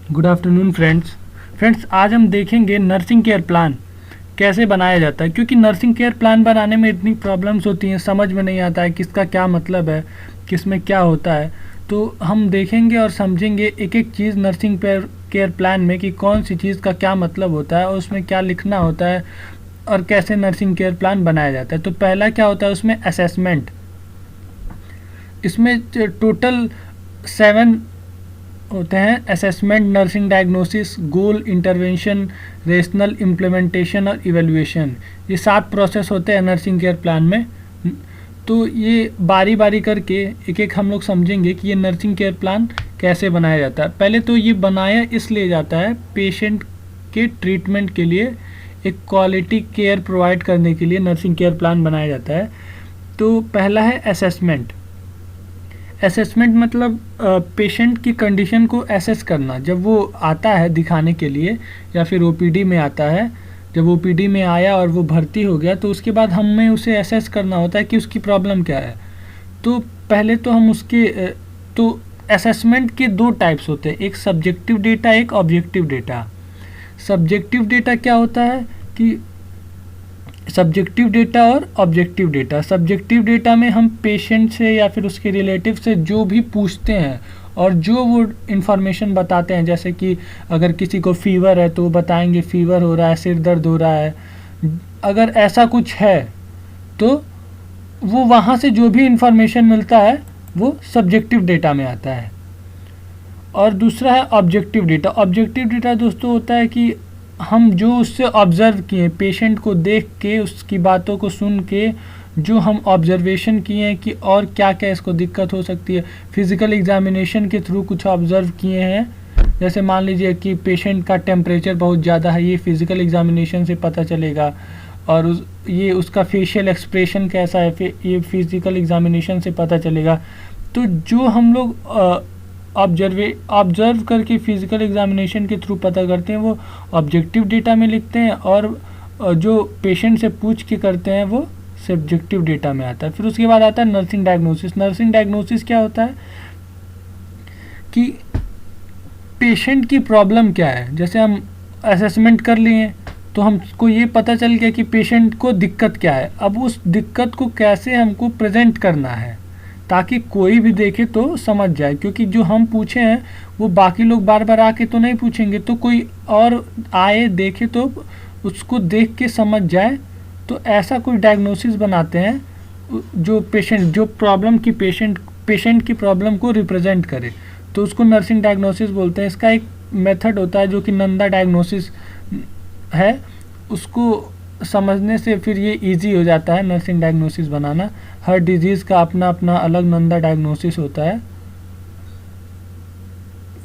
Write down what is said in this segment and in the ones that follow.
Good afternoon friends आज हम देखेंगे नर्सिंग केयर प्लान कैसे बनाया जाता है। क्योंकि नर्सिंग केयर प्लान बनाने में इतनी प्रॉब्लम्स होती हैं, समझ में नहीं आता है किसका क्या मतलब है, किसमें क्या होता है। तो हम देखेंगे और समझेंगे एक एक चीज़ नर्सिंग केयर प्लान में कि कौन सी चीज़ का क्या मतलब होता है और उसमें क्या लिखना होता है और कैसे नर्सिंग केयर प्लान बनाया जाता है। तो पहला क्या होता है उसमें असेसमेंट। इसमें टोटल 7 होते हैं: असेसमेंट, नर्सिंग डायग्नोसिस, गोल, इंटरवेंशन, रेशनल, इम्प्लीमेंटेशन और इवेल्युएशन। ये 7 प्रोसेस होते हैं नर्सिंग केयर प्लान में। तो ये बारी बारी करके एक एक हम लोग समझेंगे कि ये नर्सिंग केयर प्लान कैसे बनाया जाता है। पहले तो ये बनाया इसलिए जाता है पेशेंट के ट्रीटमेंट के लिए, एक क्वालिटी केयर प्रोवाइड करने के लिए नर्सिंग केयर प्लान बनाया जाता है। तो पहला है असेसमेंट। असेसमेंट मतलब पेशेंट की कंडीशन को एसेस करना। जब वो आता है दिखाने के लिए या फिर ओपीडी में आता है, जब ओपीडी में आया और वो भर्ती हो गया तो उसके बाद हमें उसे एसेस करना होता है कि उसकी प्रॉब्लम क्या है। तो पहले तो हम उसके तो असेसमेंट के 2 टाइप्स होते हैं, एक सब्जेक्टिव डेटा, एक ऑब्जेक्टिव डेटा। सब्जेक्टिव डेटा क्या होता है कि सब्जेक्टिव डेटा और ऑब्जेक्टिव डेटा। सब्जेक्टिव डेटा में हम पेशेंट से या फिर उसके रिलेटिव से जो भी पूछते हैं और जो वो इन्फॉर्मेशन बताते हैं, जैसे कि अगर किसी को फीवर है तो वो बताएंगे फीवर हो रहा है, सिर दर्द हो रहा है, अगर ऐसा कुछ है तो वो वहाँ से जो भी इन्फॉर्मेशन मिलता है वो सब्जेक्टिव डेटा में आता है। और दूसरा है ऑब्जेक्टिव डेटा। ऑब्जेक्टिव डेटा दोस्तों होता है कि हम जो उससे ऑब्ज़र्व किए, पेशेंट को देख के, उसकी बातों को सुन के जो हम ऑब्जर्वेशन किए हैं कि और क्या क्या इसको दिक्कत हो सकती है, फिज़िकल एग्जामिनेशन के थ्रू कुछ ऑब्ज़र्व किए हैं। जैसे मान लीजिए कि पेशेंट का टेम्परेचर बहुत ज़्यादा है, ये फिज़िकल एग्जामिनेशन से पता चलेगा। और ये उसका फेशियल एक्सप्रेशन कैसा है, ये फिज़िकल एग्जामिनेशन से पता चलेगा। तो जो हम लोग ऑब्जर्व करके फिजिकल एग्जामिनेशन के थ्रू पता करते हैं वो ऑब्जेक्टिव डेटा में लिखते हैं, और जो पेशेंट से पूछ के करते हैं वो सब्जेक्टिव डेटा में आता है। फिर उसके बाद आता है नर्सिंग डायग्नोसिस। नर्सिंग डायग्नोसिस क्या होता है कि पेशेंट की प्रॉब्लम क्या है। जैसे हम असेसमेंट कर लिए तो हमको ये पता चल गया कि पेशेंट को दिक्कत क्या है। अब उस दिक्कत को कैसे हमको प्रेजेंट करना है ताकि कोई भी देखे तो समझ जाए। क्योंकि जो हम पूछे हैं वो बाकी लोग बार बार आके तो नहीं पूछेंगे, तो कोई और आए देखे तो उसको देख के समझ जाए। तो ऐसा कोई डायग्नोसिस बनाते हैं जो प्रॉब्लम की पेशेंट की प्रॉब्लम को रिप्रेजेंट करे, तो उसको नर्सिंग डायग्नोसिस बोलते हैं। इसका एक मेथड होता है जो कि नंदा डायग्नोसिस है, उसको समझने से फिर ये इजी हो जाता है नर्सिंग डायग्नोसिस बनाना। हर डिजीज़ का अपना अपना अलग नंदा डायग्नोसिस होता है।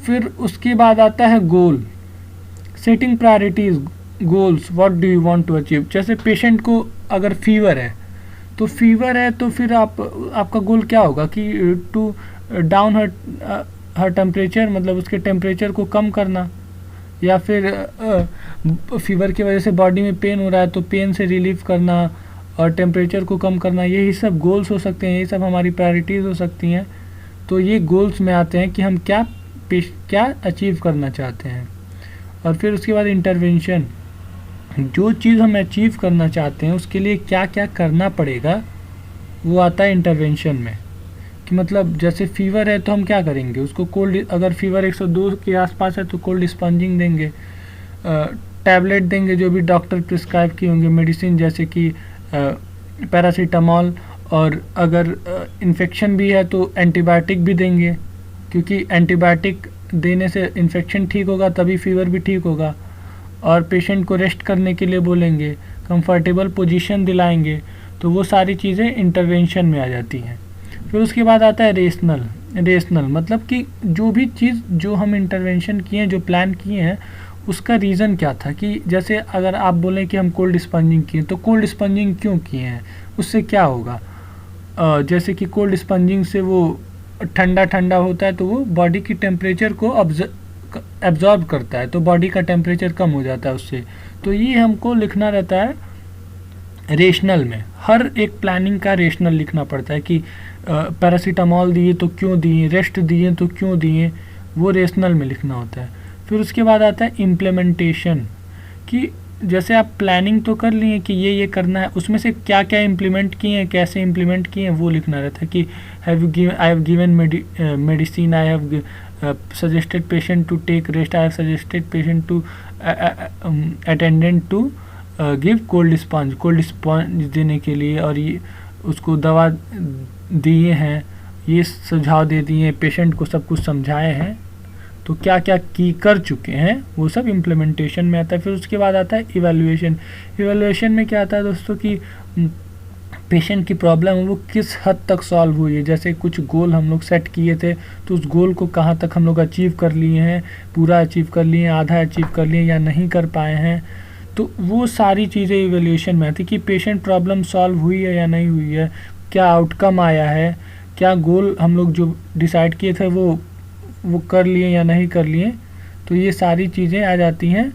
फिर उसके बाद आता है goal, setting priorities, goals, what do you want to achieve. जैसे पेशेंट को अगर फीवर है तो फिर आपका गोल क्या होगा कि टू डाउन हर टेम्परेचर, मतलब उसके टेम्परेचर को कम करना, या फिर फीवर की वजह से बॉडी में पेन हो रहा है तो पेन से रिलीफ करना और टेम्परेचर को कम करना। यही सब गोल्स हो सकते हैं, यही सब हमारी प्रायोरिटीज़ हो सकती हैं। तो ये गोल्स में आते हैं कि हम क्या अचीव करना चाहते हैं। और फिर उसके बाद इंटरवेंशन, जो चीज़ हम अचीव करना चाहते हैं उसके लिए क्या क्या करना पड़ेगा वो आता है इंटरवेंशन में। कि मतलब जैसे फीवर है तो हम क्या करेंगे, उसको कोल्ड, अगर फीवर 102 के आसपास है तो कोल्ड स्पंजिंग देंगे, टैबलेट देंगे जो भी डॉक्टर प्रिस्क्राइब की होंगे, मेडिसिन जैसे कि पैरासीटामॉल। और अगर इन्फेक्शन भी है तो एंटीबायोटिक भी देंगे, क्योंकि एंटीबायोटिक देने से इन्फेक्शन ठीक होगा तभी फीवर भी ठीक होगा। और पेशेंट को रेस्ट करने के लिए बोलेंगे, कंफर्टेबल पोजीशन दिलाएंगे। तो वो सारी चीज़ें इंटरवेंशन में आ जाती हैं। फिर उसके बाद आता है रेशनल मतलब कि जो भी चीज़ जो हम इंटरवेंशन किए हैं, जो प्लान किए हैं, उसका रीज़न क्या था। कि जैसे अगर आप बोलें कि हम कोल्ड स्पंजिंग किए तो कोल्ड स्पंजिंग क्यों किए हैं, उससे क्या होगा। जैसे कि कोल्ड स्पंजिंग से वो ठंडा होता है तो वो बॉडी की टेम्परेचर को एब्जॉर्ब करता है, तो बॉडी का टेम्परेचर कम हो जाता है उससे। तो ये हमको लिखना रहता है रेशनल में। हर एक प्लानिंग का रेशनल लिखना पड़ता है कि पैरासीटामॉल दिए तो क्यों दिए, रेस्ट दिए तो क्यों दिए, वो रेशनल में लिखना होता है। फिर उसके बाद आता है इम्प्लीमेंटेशन, कि जैसे आप प्लानिंग तो कर लिए कि ये करना है, उसमें से क्या क्या इम्प्लीमेंट किए हैं, कैसे इम्प्लीमेंट किए हैं वो लिखना रहता है कि I have given medicine, I have suggested patient to take rest, I have suggested patient to attendant to give cold sponge देने के लिए, और ये उसको दवा दिए हैं, ये सुझाव दे दिए, पेशेंट को सब कुछ समझाए हैं, तो क्या क्या की कर चुके हैं वो सब इम्प्लीमेंटेशन में आता है। फिर उसके बाद आता है इवैल्यूएशन। इवैल्यूएशन में क्या आता है दोस्तों कि पेशेंट की प्रॉब्लम वो किस हद तक सॉल्व हुई है, जैसे कुछ गोल हम लोग सेट किए थे तो उस गोल को कहाँ तक हम लोग अचीव कर लिए हैं, पूरा अचीव कर लिए, आधा अचीव कर लिए या नहीं कर पाए हैं, तो वो सारी चीज़ें इवैल्यूएशन में आती कि पेशेंट प्रॉब्लम सॉल्व हुई है या नहीं हुई है, क्या आउटकम आया है, क्या गोल हम लोग जो डिसाइड किए थे वो कर लिए या नहीं कर लिए, तो ये सारी चीज़ें आ जाती हैं